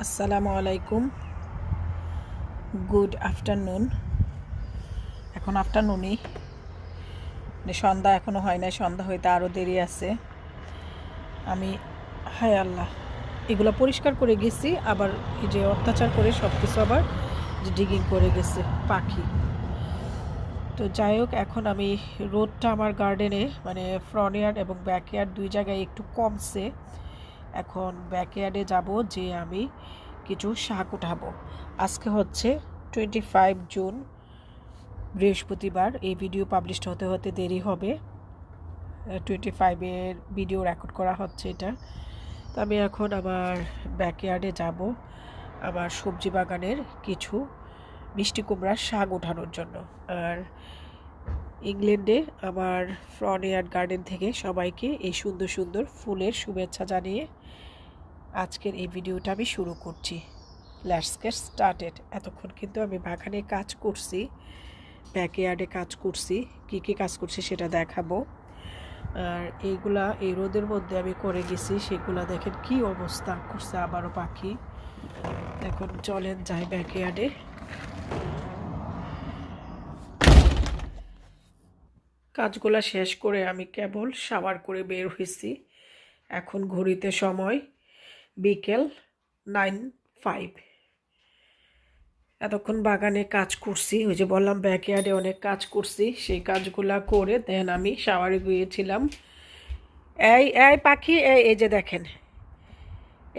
আসসালামু আলাইকুম, good afternoon. এখন আফটারনুনই, সন্ধ্যা এখনও হয় নাই, সন্ধ্যা হইতে আরও দেরি আছে। আমি হায় আল্লাহ এগুলো পরিষ্কার করে গেছি, আবার এই যে অত্যাচার করে সব কিছু আবার যে ডিগিং করে গেছে পাখি। তো যাই হোক, এখন আমি রোদটা আমার গার্ডেনে মানে ফ্রন্ট ইয়ার্ড এবং ব্যাকয়ার্ড দুই জায়গায় একটু কমছে। এখন ব্যাকয়ার্ডে যাব, যে আমি কিছু শাক উঠাবো। আজকে হচ্ছে 25 জুন, বৃহস্পতিবার। এই ভিডিও পাবলিশ হতে হতে দেরি হবে, 25-এর ভিডিও রেকর্ড করা হচ্ছে এটা। তো আমি এখন আমার ব্যাকয়ার্ডে যাব আমার সবজি বাগানের কিছু মিষ্টি কুমড়ার শাক ওঠানোর জন্য। আর ইংল্যান্ডে আমার ফ্রন্ট ইয়ার্ড গার্ডেন থেকে সবাইকে এই সুন্দর সুন্দর ফুলের শুভেচ্ছা জানিয়ে আজকের এই ভিডিওটা আমি শুরু করছি। Let's get started. এতক্ষণ কিন্তু আমি বাগানে কাজ করছি, ব্যাকয়ার্ডে কাজ করছি, কী কাজ করছি সেটা দেখাবো। আর এইগুলা এই রোদের মধ্যে আমি করে গেছি, সেগুলা দেখেন কি অবস্থা করছে আবারও পাখি। এখন চলেন যাই ব্যাকয়ার্ডে। কাজগুলা শেষ করে আমি কেবল শাওয়ার করে বের হয়েছি। এখন ঘড়িতে সময় বিকেল 9:05। এতক্ষণ বাগানে কাজ করছি, ওই যে বললাম ব্যাকয়ার্ডে অনেক কাজ করছি, সেই কাজগুলা করে দেন আমি শাওয়ারে গিয়েছিলাম। এই এই পাখি, এই যে দেখেন,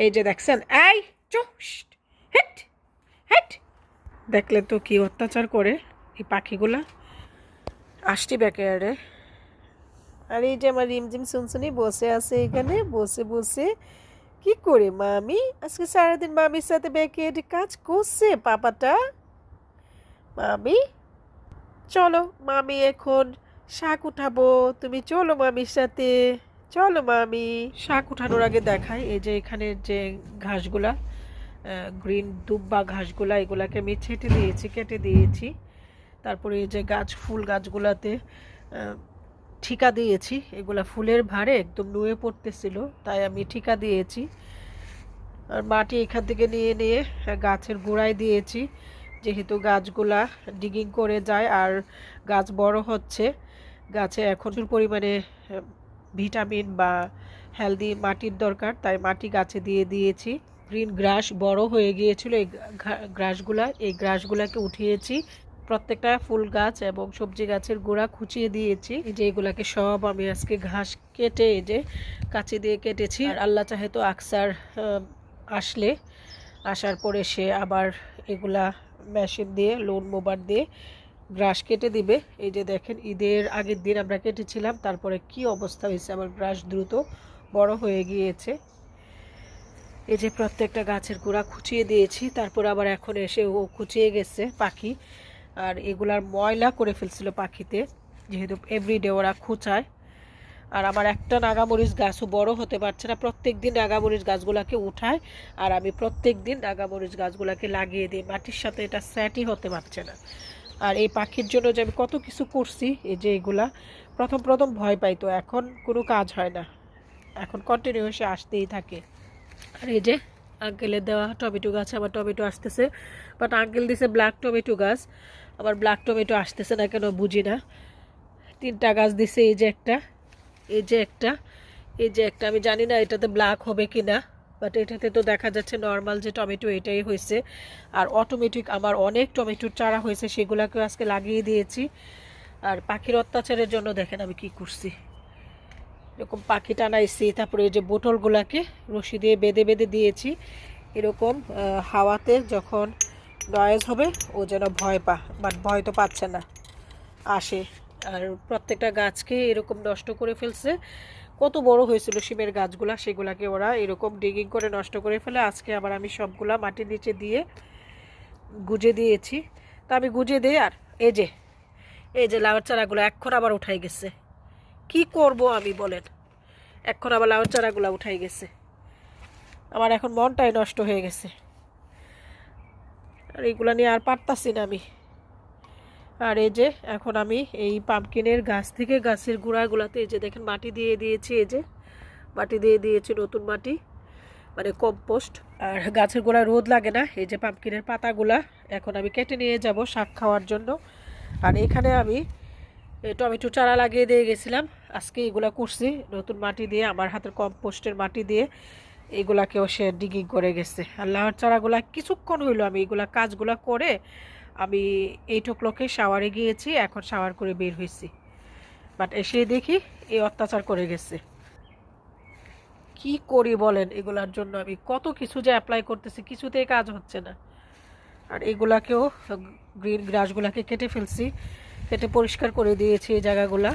এই যে দেখছেন, এই হেট হেট, দেখলে তো কি অত্যাচার করে এই পাখিগুলা। আসছি ব্যাকয়ার্ডে। আর এই যে আমার রিমঝিম শুনশুনি বসে আছে এখানে, বসে বসে কি করে মামি আজকে সারাদিন মামির সাথে ব্যাকয়ার্ডে কাজ করছে পাপাটা। মামি চলো, মামি এখন শাক উঠাবো, তুমি চলো মামির সাথে, চলো মামি। শাক উঠানোর আগে দেখাই, এই যে এখানে যে ঘাসগুলা, গ্রিন দুব্বা ঘাসগুলা, এগুলাকে আমি কেটে দিয়েছি। তারপরে এই যে গাছ, ফুল গাছগুলাতে ঠিকা দিয়েছি, এগুলা ফুলের ভারে একদম নুয়ে পড়তেছিল, তাই আমি ঠিকা দিয়েছি। আর মাটি এখান থেকে নিয়ে নিয়ে গাছের গোড়ায় দিয়েছি, যেহেতু গাছগুলা ডিগিং করে যায় আর গাছ বড় হচ্ছে, গাছে এখন প্রচুর পরিমাণে ভিটামিন বা হেলদি মাটির দরকার, তাই মাটি গাছে দিয়ে দিয়েছি। গ্রিন গ্রাস বড় হয়ে গিয়েছিল, এই গ্রাসগুলাকে উঠিয়েছি। প্রত্যেকটা ফুল গাছ এবং সবজি গাছের গোড়া খুঁচিয়ে দিয়েছি। যে এগুলাকে সব আমি আজকে ঘাস কেটে, এই যে কাঁচি দিয়ে কেটেছি। আর আল্লাহ চাহে তো আকসার আসার পরে সে আবার এগুলা মেশিন দিয়ে, লোন মোবার দিয়ে গ্রাস কেটে দিবে। এই যে দেখেন, ঈদের আগের দিন আমরা কেটেছিলাম, তারপরে কি অবস্থা হয়েছে, আমার গ্রাস দ্রুত বড় হয়ে গিয়েছে। এই যে প্রত্যেকটা গাছের গোড়া খুঁচিয়ে দিয়েছি, তারপর আবার এখন এসে ও খুঁচিয়ে গেছে পাখি। আর এগুলার ময়লা করে ফেলছিল পাখিতে, যেহেতু এভরিডে ওরা খুঁচায়। আর আমার একটা নাগামরিচ গাছও বড় হতে পারছে না, প্রত্যেক দিন নাগামরিচ গাছগুলাকে উঠায় আর আমি প্রত্যেক দিন নাগামরিচ গাছগুলাকে লাগিয়ে দিই, মাটির সাথে এটা সেটই হতে পারছে না। আর এই পাখির জন্য যে আমি কত কিছু করছি, এই যে এগুলা প্রথম ভয় পাইতো, এখন কোনো কাজ হয় না, এখন কন্টিনিউয়াসলি আসতেই থাকে। আর এই যে আঙ্কেলের দেওয়া টমেটো গাছ, আবার টমেটো আসতেছে, বাট আঙ্কেল দিছে ব্ল্যাক টমেটো গাছ, আবার ব্ল্যাক টমেটো আসতেছে না কেন বুঝি না। 3টা গাছ দিছে, এই যে একটা, এই যে একটা, এই যে একটা, আমি জানি না এটাতে ব্ল্যাক হবে কি না, বাট এটাতে তো দেখা যাচ্ছে নর্মাল যে টমেটো এটাই হয়েছে। আর অটোমেটিক আমার অনেক টমেটোর চারা হয়েছে, সেগুলোকেও আজকে লাগিয়ে দিয়েছি। আর পাখির অত্যাচারের জন্য দেখেন আমি কি করছি, এরকম পাখি টানাইছি, তারপরে এই যে বোতলগুলাকে রশি দিয়ে বেঁধে বেঁধে দিয়েছি, এরকম হাওয়াতে যখন নয়েজ হবে ও যেন ভয় বাট ভয় তো পাচ্ছে না, আসে। আর প্রত্যেকটা গাছকে এরকম নষ্ট করে ফেলছে। কত বড় হয়েছিল শিমের গাছগুলা, সেগুলাকে ওরা এরকম ডিগিং করে নষ্ট করে ফেলে। আজকে আবার আমি সবগুলা মাটির নিচে দিয়ে গুজে দিয়েছি। তা আমি গুজে দিই, আর এই যে লাউয়ের চারাগুলো এখন আবার উঠাই গেছে, কি করব আমি বলেন, এখন আবার লাউয়ের চারাগুলো উঠাই গেছে, আমার এখন মনটাই নষ্ট হয়ে গেছে। আর এইগুলা নিয়ে আর পারতাছি না আমি। আর এই যে এখন আমি এই পাম্পকিনের গাছ থেকে গাছের গোড়াগুলাতে এই যে দেখেন মাটি দিয়ে দিয়েছি, এই যে মাটি দিয়ে দিয়েছি, নতুন মাটি, মানে কম্পোস্ট। আর গাছের গোড়ায় রোদ লাগে না। এই যে পাম্পকিনের পাতাগুলা এখন আমি কেটে নিয়ে যাব শাক খাওয়ার জন্য। আর এখানে আমি টমেটো চারা লাগিয়ে দিয়ে গেছিলাম, আজকে এগুলা করছি নতুন মাটি দিয়ে, আমার হাতের কম্পোস্টের মাটি দিয়ে এগুলাকেও সে ডিগিং করে গেছে। আর লাউয়ের চারাগুলা কিছুক্ষণ হইলো আমি এগুলা কাজগুলা করে আমি 8 o'clock শাওয়ারে গিয়েছি, এখন শাওয়ার করে বের হয়েছি, বাট এসে দেখি এই অত্যাচার করে গেছে। কি করি বলেন, এগুলার জন্য আমি কত কিছু যে অ্যাপ্লাই করতেছি, কিছুতেই কাজ হচ্ছে না। আর এগুলাকেও গ্রিন গ্রাসগুলাকে কেটে ফেলছি, কেটে পরিষ্কার করে দিয়েছি এই জায়গাগুলা।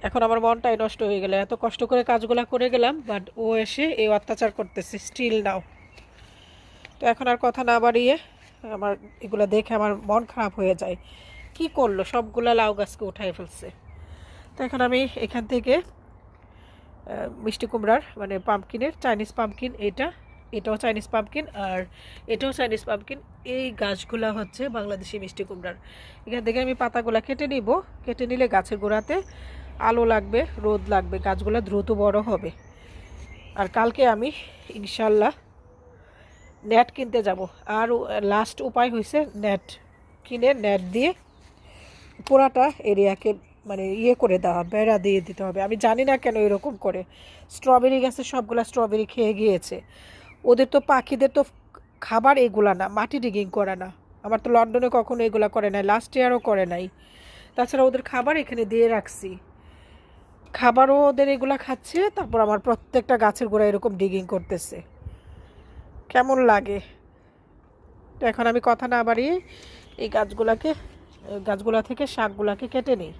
এখন আমার মনটাই নষ্ট হয়ে গেল, এত কষ্ট করে কাজগুলা করে গেলাম, বাট ও এসে এই অত্যাচার করতেছে স্টিল নাও। তো এখন আর কথা না বাড়িয়ে আমার এগুলা দেখে আমার মন খারাপ হয়ে যায়। কি করলো, সবগুলা লাউ গাছকে উঠাই ফেলছে। তো এখন আমি এখান থেকে মিষ্টি কুমড়ার মানে পাম্পকিনের চাইনিজ পাম্পকিন, এটাও চাইনিজ পাম্পকিন আর এটাও চাইনিজ পাম্পকিন, এই গাছগুলা হচ্ছে বাংলাদেশি মিষ্টি কুমড়ার। এখান থেকে আমি পাতাগুলা কেটে নিব, কেটে নিলে গাছের গোড়াতে আলো লাগবে, রোদ লাগবে, গাছগুলা দ্রুত বড় হবে। আর কালকে আমি ইনশাল্লাহ নেট কিনতে যাব। আর লাস্ট উপায় হয়েছে নেট কিনে নেট দিয়ে পুরাটা এরিয়াকে মানে করে দেওয়া, বেড়া দিয়ে দিতে হবে। আমি জানি না কেন এরকম করে। স্ট্রবেরি গাছে সবগুলা স্ট্রবেরি খেয়ে গিয়েছে। ওদের তো পাখিদের তো খাবার এগুলা না, মাটি ডিগিং করা না। আমার তো লন্ডনে কখনো এগুলা করে নাই, লাস্ট ইয়ারও করে নাই। তাছাড়া ওদের খাবার এখানে দিয়ে রাখছি, খাবারও ওদের এগুলা খাচ্ছে, তারপর আমার প্রত্যেকটা গাছের গোড়া এরকম ডিগিং করতেছে। কেমন লাগে। তো এখন আমি কথা না বাড়িয়ে এই গাছগুলা থেকে শাকগুলাকে কেটে নিই।